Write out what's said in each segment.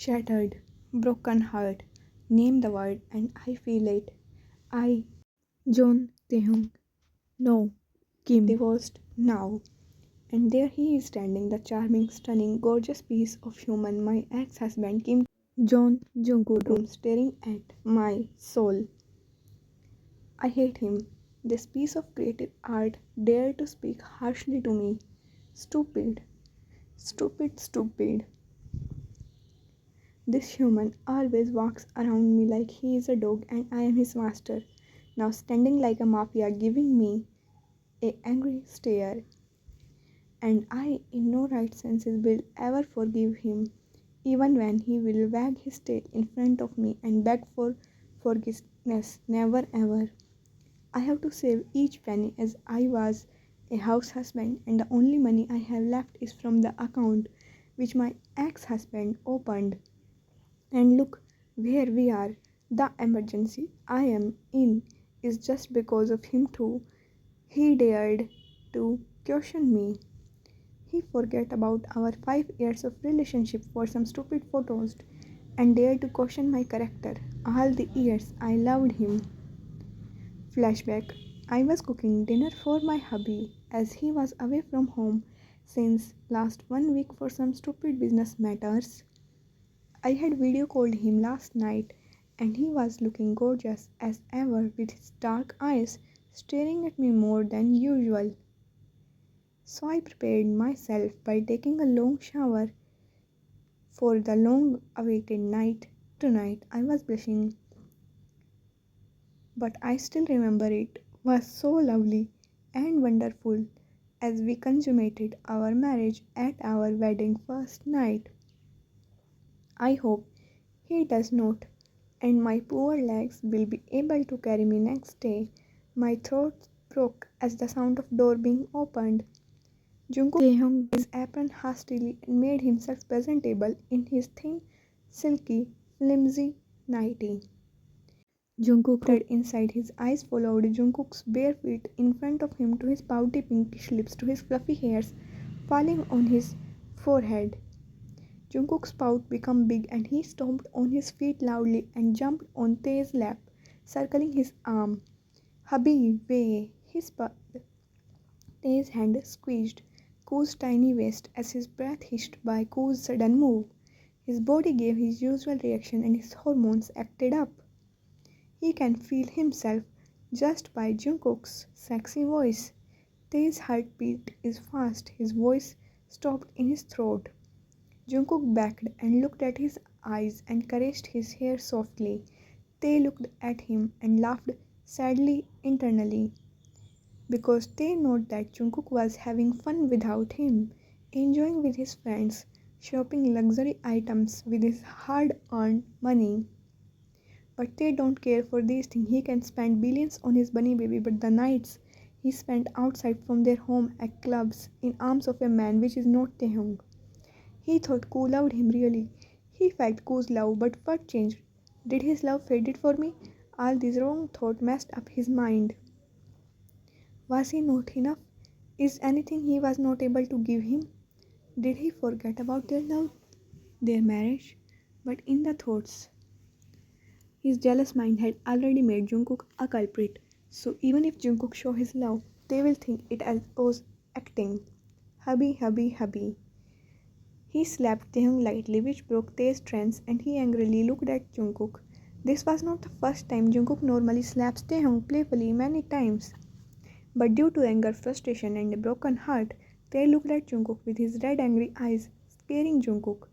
Shattered, broken heart. Name the word and I feel it. I, John Taehyung, no, Kim, divorced now. And there he is standing, the charming, stunning, gorgeous piece of human, my ex-husband Kim John Jungkook, staring at my soul. I hate him. This piece of creative art dared to speak harshly to me. Stupid, stupid, stupid. This human always walks around me like he is a dog and I am his master. Now standing like a mafia giving me a angry stare. And I in no right senses will ever forgive him, even when he will wag his tail in front of me and beg for forgiveness. Never ever. I have to save each penny as I was a house husband and the only money I have left is from the account which my ex-husband opened. And look where we are. The emergency I am in is just because of him too. He dared to question me. He forgot about our 5 years of relationship for some stupid photos and dared to question my character. All the years I loved him. Flashback. I was cooking dinner for my hubby as he was away from home since last 1 week for some stupid business matters. I had video called him last night and he was looking gorgeous as ever with his dark eyes staring at me more than usual. So I prepared myself by taking a long shower for the long awaited night. Tonight I was blushing, but I still remember it was so lovely and wonderful as we consummated our marriage at our wedding first night. I hope he does not, and my poor legs will be able to carry me next day. My throat broke as the sound of door being opened. Jungkook hung his apron hastily and made himself presentable in his thin, silky, flimsy nightie. Jungkook read inside his eyes followed Jungkook's bare feet in front of him to his pouty pinkish lips to his fluffy hairs falling on his forehead. Jungkook's pout became big and he stomped on his feet loudly and jumped on Tae's lap, circling his arm. Hubby, way! He sputtered. Tae's hand squeezed Koo's tiny waist as his breath hissed by Koo's sudden move. His body gave his usual reaction and his hormones acted up. He can feel himself just by Jungkook's sexy voice. Tae's heartbeat is fast. His voice stopped in his throat. Jungkook backed and looked at his eyes and caressed his hair softly. Tae looked at him and laughed sadly internally, because Tae knew that Jungkook was having fun without him, enjoying with his friends, shopping luxury items with his hard-earned money. But Tae don't care for these things. He can spend billions on his bunny baby, but the nights he spent outside from their home at clubs in arms of a man which is not Taehyung. He thought Koo loved him really. He felt Koo's love, but what changed? Did his love faded for me? All these wrong thoughts messed up his mind. Was he not enough? Is anything he was not able to give him? Did he forget about their love, their marriage? But in the thoughts, his jealous mind had already made Jungkook a culprit. So even if Jungkook show his love, they will think it as was acting. Hubby, hubby, hubby. He slapped Taehyung lightly, which broke Tae's trance, and he angrily looked at Jungkook. This was not the first time. Jungkook normally slaps Taehyung playfully many times. But due to anger, frustration, and a broken heart, Tae looked at Jungkook with his red angry eyes, scaring Jungkook.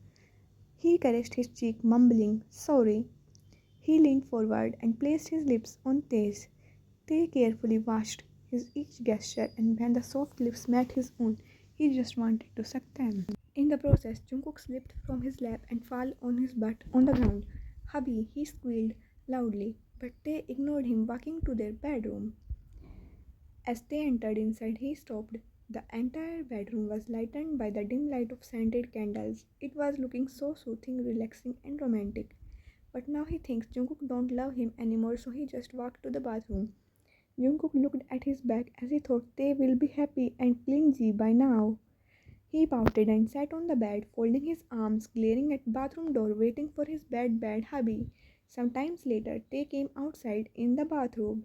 He caressed his cheek, mumbling, "Sorry." He leaned forward and placed his lips on Tae's. Tae carefully watched his each gesture, and when the soft lips met his own, he just wanted to suck them. In the process, Jungkook slipped from his lap and fell on his butt on the ground. "Hubby," he squealed loudly, but Tae ignored him, walking to their bedroom. As they entered inside, he stopped. The entire bedroom was lightened by the dim light of scented candles. It was looking so soothing, relaxing, and romantic. But now he thinks Jungkook don't love him anymore, so he just walked to the bathroom. Jungkook looked at his back as he thought they will be happy and clingy by now. He pouted and sat on the bed, folding his arms, glaring at bathroom door, waiting for his bad hubby. Sometimes later, Tae came outside in the bathrobe.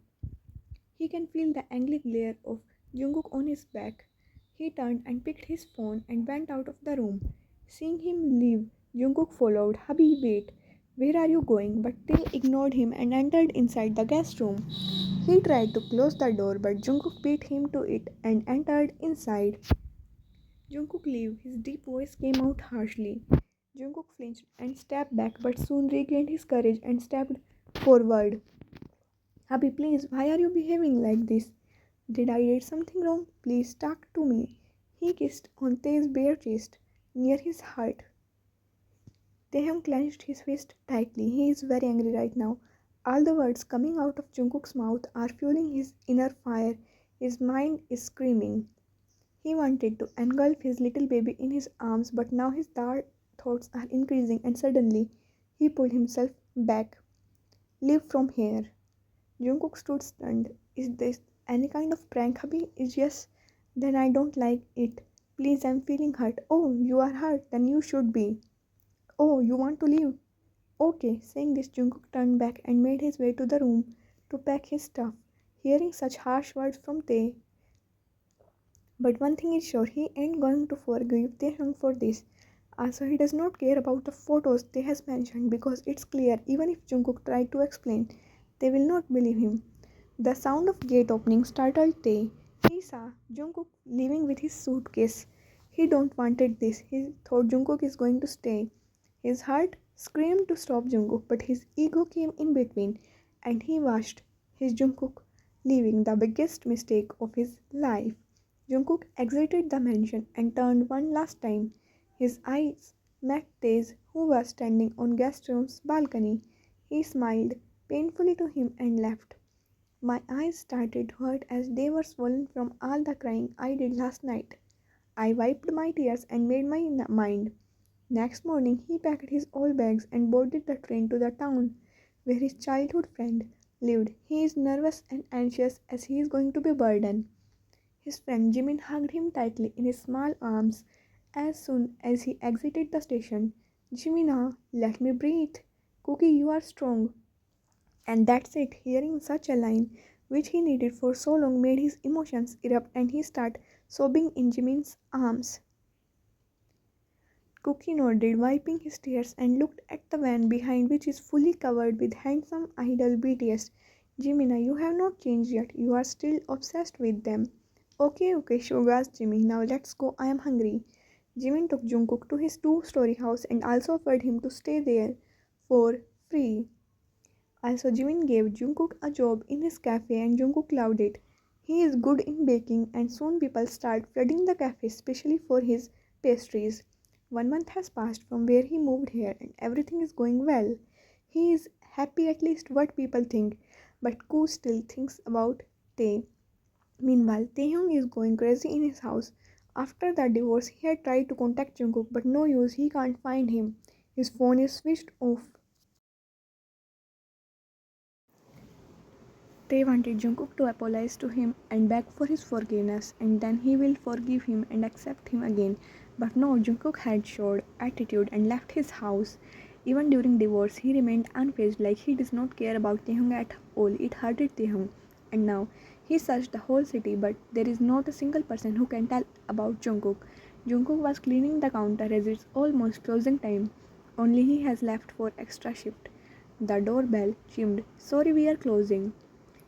He can feel the angry glare of Jungkook on his back. He turned and picked his phone and went out of the room. Seeing him leave, Jungkook followed. Hubby, wait. Where are you going? But Tae ignored him and entered inside the guest room. He tried to close the door, but Jungkook beat him to it and entered inside. Jungkook leave. His deep voice came out harshly. Jungkook flinched and stepped back, but soon regained his courage and stepped forward. Hubby, please, why are you behaving like this? Did I did something wrong? Please talk to me. He kissed on Tae's bare chest, near his heart. Taehyung clenched his fist tightly. He is very angry right now. All the words coming out of Jungkook's mouth are fueling his inner fire. His mind is screaming. He wanted to engulf his little baby in his arms, but now his dark thoughts are increasing, and suddenly he pulled himself back. Leave from here. Jungkook stood stunned. Is this any kind of prank, hubby? Is yes? Then I don't like it. Please, I'm feeling hurt. Oh, you are hurt. Then you should be. Oh, you want to leave? Okay. Saying this, Jungkook turned back and made his way to the room to pack his stuff. Hearing such harsh words from Tae, but one thing is sure, he ain't going to forgive Taehyung for this. Also, he does not care about the photos Tae has mentioned because it's clear even if Jungkook tried to explain, they will not believe him. The sound of gate opening startled Tae. He saw Jungkook leaving with his suitcase. He don't wanted this. He thought Jungkook is going to stay. His heart screamed to stop Jungkook, but his ego came in between, and he watched his Jungkook leaving, the biggest mistake of his life. Jungkook exited the mansion and turned one last time. His eyes met Tae's, who was standing on guest room's balcony. He smiled painfully to him and left. My eyes started to hurt as they were swollen from all the crying I did last night. I wiped my tears and made my mind. Next morning, he packed his old bags and boarded the train to the town where his childhood friend lived. He is nervous and anxious as he is going to be burdened. His friend Jimin hugged him tightly in his small arms as soon as he exited the station. Jimina, let me breathe. Cookie, you are strong. And that's it. Hearing such a line, which he needed for so long, made his emotions erupt and he started sobbing in Jimin's arms. Cookie nodded, wiping his tears, and looked at the van behind, which is fully covered with handsome idol BTS. Jimina, you have not changed yet. You are still obsessed with them. Okay, Shogas Jimmy. Now let's go. I am hungry. Jimin took Jungkook to his two-story house and also offered him to stay there for free. Also, Jimin gave Jungkook a job in his cafe and Jungkook loved it. He is good in baking and soon people start flooding the cafe especially for his pastries. 1 month has passed from where he moved here and everything is going well. He is happy, at least what people think, but Koo still thinks about Tae. Meanwhile, Taehyung is going crazy in his house. After the divorce, he had tried to contact Jungkook, but no use, he can't find him. His phone is switched off. Tae wanted Jungkook to apologize to him and beg for his forgiveness, and then he will forgive him and accept him again. But no, Jungkook had showed attitude and left his house. Even during divorce, he remained unfazed, like he does not care about Taehyung at all. It hurted Taehyung. And now, he searched the whole city, but there is not a single person who can tell about Jungkook. Jungkook was cleaning the counter as it's almost closing time. Only he has left for extra shift. The doorbell chimed. Sorry, we are closing.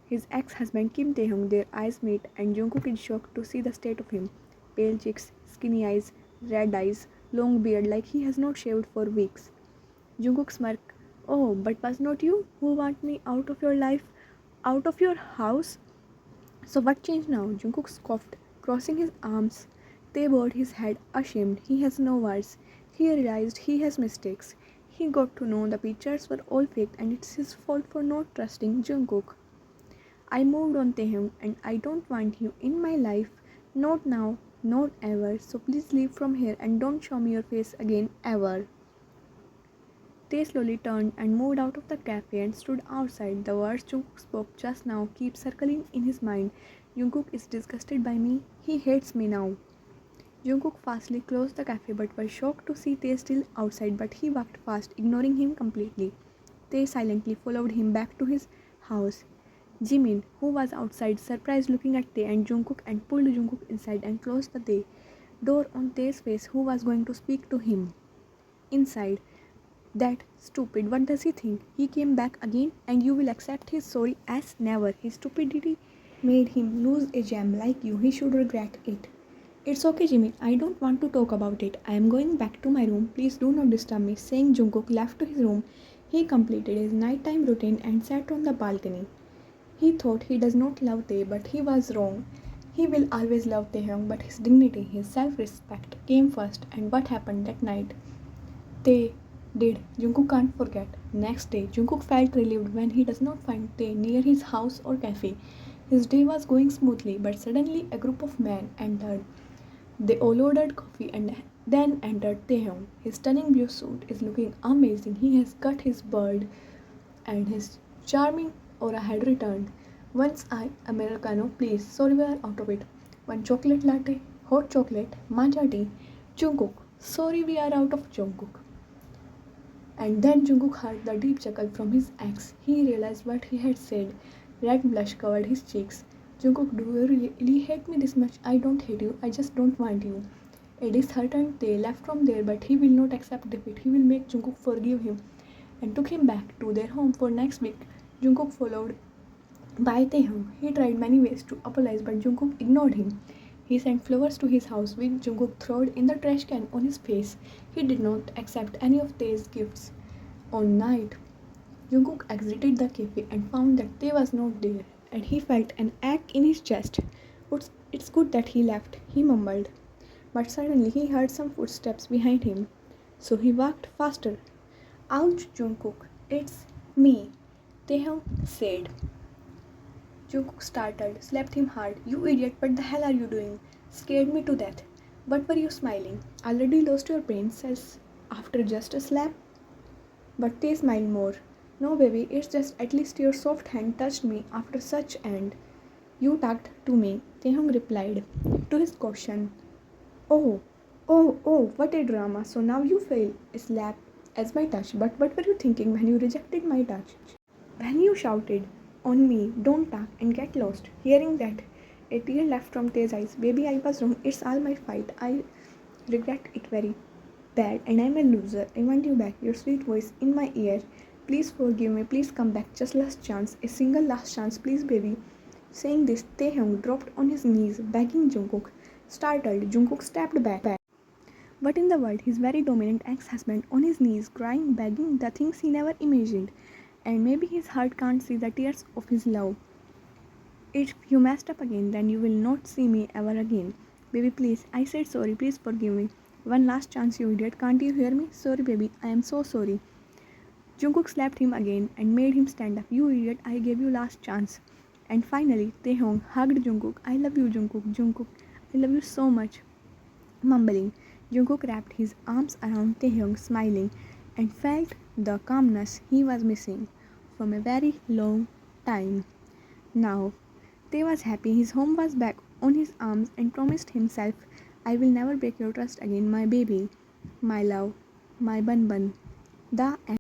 His ex-husband Kim Taehyung, their eyes meet, and Jungkook is shocked to see the state of him. Pale cheeks, skinny eyes, red eyes, long beard like he has not shaved for weeks. Jungkook smirked. Oh, but was not you who want me out of your life, out of your house? So what changed now? Jungkook scoffed, crossing his arms. Tae bowed his head, ashamed. He has no words. He realized he has mistakes. He got to know the pictures were all fake and it's his fault for not trusting Jungkook. I moved on Taehyung and I don't want you in my life. Not now, not ever. So please leave from here and don't show me your face again ever. Tae slowly turned and moved out of the cafe and stood outside. The words Jungkook spoke just now keep circling in his mind. Jungkook is disgusted by me. He hates me now. Jungkook fastly closed the cafe but was shocked to see Tae still outside, but he walked fast, ignoring him completely. Tae silently followed him back to his house. Jimin, who was outside, surprised looking at Tae and Jungkook and pulled Jungkook inside and closed the door on Tae's face, who was going to speak to him. Inside, that stupid, what does he think? He came back again and you will accept his sorry as never. His stupidity made him lose a gem like you. He should regret it. It's okay, Jimmy. I don't want to talk about it. I am going back to my room. Please do not disturb me. Saying Jungkook left to his room, he completed his nighttime routine and sat on the balcony. He thought he does not love Tae, but he was wrong. He will always love Taehyung, but his dignity, his self-respect came first. And what happened that night? Tae did. Jungkook can't forget. Next day, Jungkook felt relieved when he does not find Tae near his house or cafe. His day was going smoothly, but suddenly a group of men entered. They all ordered coffee and then entered Taehyung. His stunning blue suit is looking amazing. He has cut his beard and his charming aura had returned. Once I, Americano, please. Sorry, we are out of it. One chocolate latte, hot chocolate, matcha tea. Jungkook. Sorry, we are out of Jungkook. And then Jungkook heard the deep chuckle from his ex. He realized what he had said. Red blush covered his cheeks. Jungkook, do you really hate me this much? I don't hate you. I just don't want you. A disheartened Tae left from there, but he will not accept defeat. He will make Jungkook forgive him and took him back to their home for next week. Jungkook followed by Taehyung. He tried many ways to apologize, but Jungkook ignored him. He sent flowers to his house, which Jungkook threw in the trash can on his face. He did not accept any of Tae's gifts. On night, Jungkook exited the cafe and found that Tae was not there, and he felt an ache in his chest. It's good that he left, he mumbled. But suddenly he heard some footsteps behind him, so he walked faster. Ouch, Jungkook, it's me, Taehyung said. Jungkook startled, slapped him hard. You idiot, what the hell are you doing? Scared me to death. What were you smiling? Already lost your brain cells after just a slap? But Tae smiled more. No, baby, it's just at least your soft hand touched me after such and you talked to me, Taehyung replied to his question. Oh, what a drama. So now you fail a slap as my touch. But what were you thinking when you rejected my touch? When you shouted on me, don't talk and get lost. Hearing that, a tear left from Tae's eyes. Baby, I was wrong. It's all my fault. I regret it very bad and I'm a loser. I want you back. Your sweet voice in my ear. Please forgive me. Please come back. Just last chance. A single last chance. Please, baby. Saying this, Taehyung dropped on his knees, begging Jungkook. Startled, Jungkook stepped back. What in the world? His very dominant ex-husband on his knees, crying, begging the things he never imagined. And maybe his heart can't see the tears of his love. If you messed up again, then you will not see me ever again. Baby, please. I said sorry. Please forgive me. One last chance, you idiot. Can't you hear me? Sorry, baby. I am so sorry. Jungkook slapped him again and made him stand up. You idiot. I gave you last chance. And finally, Taehyung hugged Jungkook. I love you, Jungkook. Jungkook, I love you so much. Mumbling, Jungkook wrapped his arms around Taehyung, smiling, and felt the calmness he was missing from a very long time. Now, Tae was happy. His home was back on his arms and promised himself, I will never break your trust again, my baby, my love, my bun bun. The